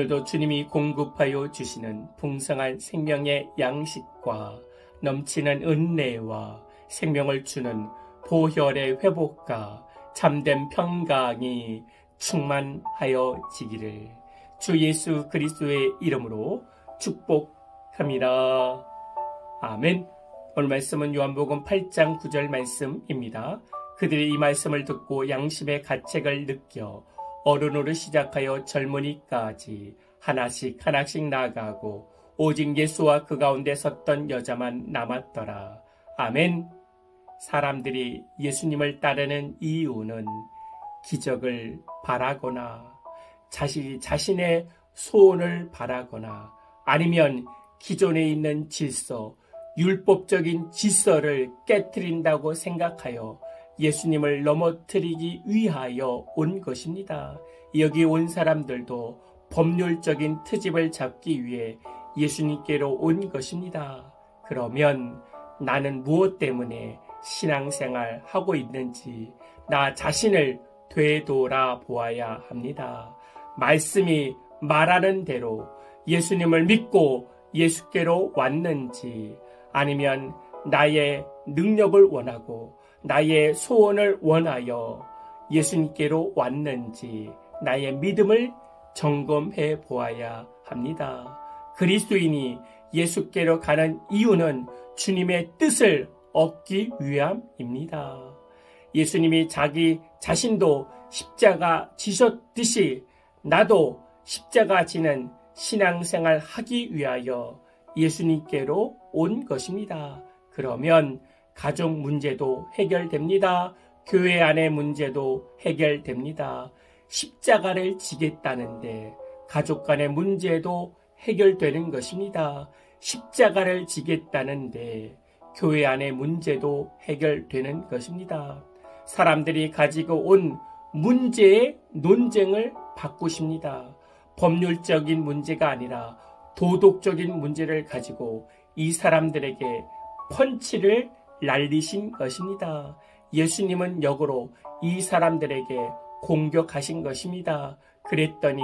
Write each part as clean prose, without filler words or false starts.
오늘도 주님이 공급하여 주시는 풍성한 생명의 양식과 넘치는 은혜와 생명을 주는 보혈의 회복과 참된 평강이 충만하여지기를 주 예수 그리스도의 이름으로 축복합니다. 아멘. 오늘 말씀은 요한복음 8장 9절 말씀입니다. 그들이 이 말씀을 듣고 양심의 가책을 느껴 어른으로 시작하여 젊은이까지 하나씩 나아가고 오직 예수와 그 가운데 섰던 여자만 남았더라. 아멘. 사람들이 예수님을 따르는 이유는 기적을 바라거나 자신의 소원을 바라거나 아니면 기존에 있는 질서, 율법적인 질서를 깨트린다고 생각하여 예수님을 넘어뜨리기 위하여 온 것입니다. 여기 온 사람들도 법률적인 트집을 잡기 위해 예수님께로 온 것입니다. 그러면 나는 무엇 때문에 신앙생활 하고 있는지 나 자신을 되돌아보아야 합니다. 말씀이 말하는 대로 예수님을 믿고 예수께로 왔는지 아니면 나의 능력을 원하고 나의 소원을 원하여 예수님께로 왔는지 나의 믿음을 점검해 보아야 합니다. 그리스도인이 예수께로 가는 이유는 주님의 뜻을 얻기 위함입니다. 예수님이 자기 자신도 십자가 지셨듯이 나도 십자가 지는 신앙생활 하기 위하여 예수님께로 온 것입니다. 그러면 가족 문제도 해결됩니다. 교회 안의 문제도 해결됩니다. 십자가를 지겠다는데 가족 간의 문제도 해결되는 것입니다. 십자가를 지겠다는데 교회 안의 문제도 해결되는 것입니다. 사람들이 가지고 온 문제의 논쟁을 바꾸십니다. 법률적인 문제가 아니라 도덕적인 문제를 가지고 이 사람들에게 펀치를 날리신 것입니다. 예수님은 역으로 이 사람들에게 공격하신 것입니다. 그랬더니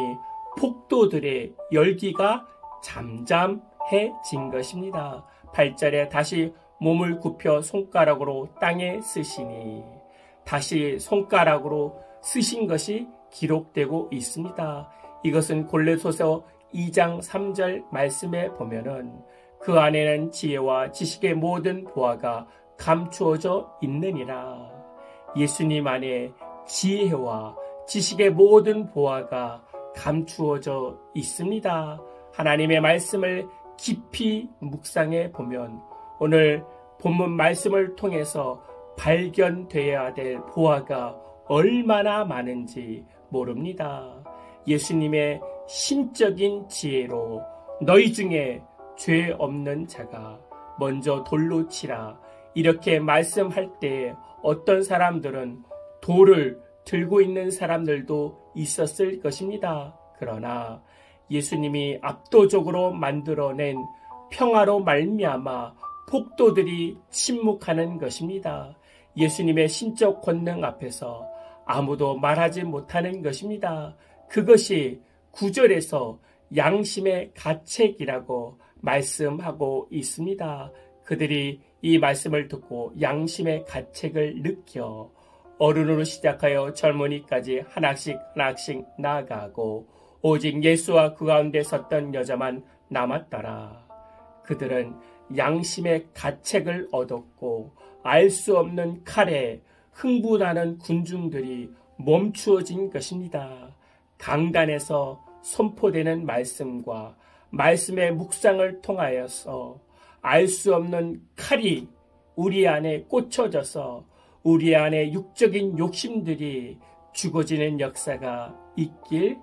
폭도들의 열기가 잠잠해진 것입니다. 8절에 다시 몸을 굽혀 손가락으로 땅에 쓰시니 다시 손가락으로 쓰신 것이 기록되고 있습니다. 이것은 골로새서 2장 3절 말씀에 보면은 그 안에는 지혜와 지식의 모든 보화가 감추어져 있느니라. 예수님 안에 지혜와 지식의 모든 보화가 감추어져 있습니다. 하나님의 말씀을 깊이 묵상해 보면 오늘 본문 말씀을 통해서 발견되어야 될 보화가 얼마나 많은지 모릅니다. 예수님의 신적인 지혜로 너희 중에 죄 없는 자가 먼저 돌로 치라 이렇게 말씀할 때 어떤 사람들은 돌을 들고 있는 사람들도 있었을 것입니다. 그러나 예수님이 압도적으로 만들어낸 평화로 말미암아 폭도들이 침묵하는 것입니다. 예수님의 신적 권능 앞에서 아무도 말하지 못하는 것입니다. 그것이 9절에서 양심의 가책이라고 말씀하고 있습니다. 그들이 이 말씀을 듣고 양심의 가책을 느껴 어른으로 시작하여 젊은이까지 하나씩 나아가고 오직 예수와 그 가운데 섰던 여자만 남았더라. 그들은 양심의 가책을 얻었고 알 수 없는 칼에 흥분하는 군중들이 멈추어진 것입니다. 강단에서 선포되는 말씀과 말씀의 묵상을 통하여서 알 수 없는 칼이 우리 안에 꽂혀져서 우리 안에 육적인 욕심들이 죽어지는 역사가 있길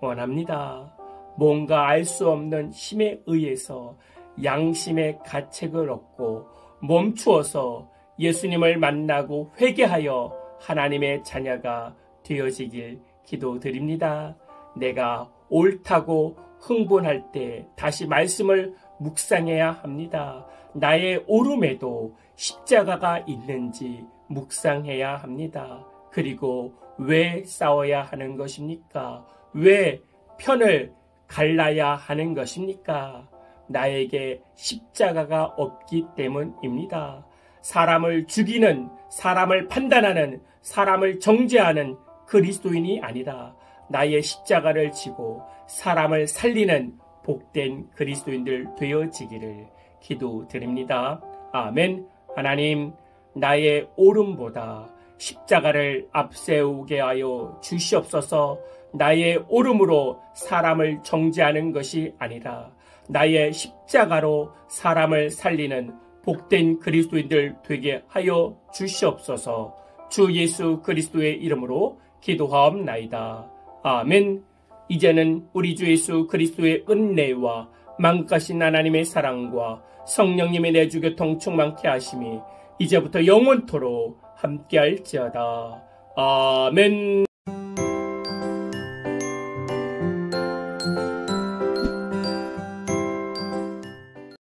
원합니다. 뭔가 알 수 없는 힘에 의해서 양심의 가책을 얻고 멈추어서 예수님을 만나고 회개하여 하나님의 자녀가 되어지길 기도드립니다. 내가 옳다고 흥분할 때 다시 말씀을 묵상해야 합니다. 나의 옳음에도 십자가가 있는지 묵상해야 합니다. 그리고 왜 싸워야 하는 것입니까? 왜 편을 갈라야 하는 것입니까? 나에게 십자가가 없기 때문입니다. 사람을 죽이는, 사람을 판단하는, 사람을 정죄하는 그리스도인이 아니라 나의 십자가를 지고 사람을 살리는 복된 그리스도인들 되어지기를 기도드립니다. 아멘. 하나님, 나의 옳음보다 십자가를 앞세우게 하여 주시옵소서. 나의 옳음으로 사람을 정죄하는 것이 아니라 나의 십자가로 사람을 살리는 복된 그리스도인들 되게 하여 주시옵소서. 주 예수 그리스도의 이름으로 기도하옵나이다. 아멘. 이제는 우리 주 예수 그리스도의 은혜와 만가신 하나님의 사랑과 성령님의 내주교통 충만케 하심이 이제부터 영원토록 함께할지어다. 아멘.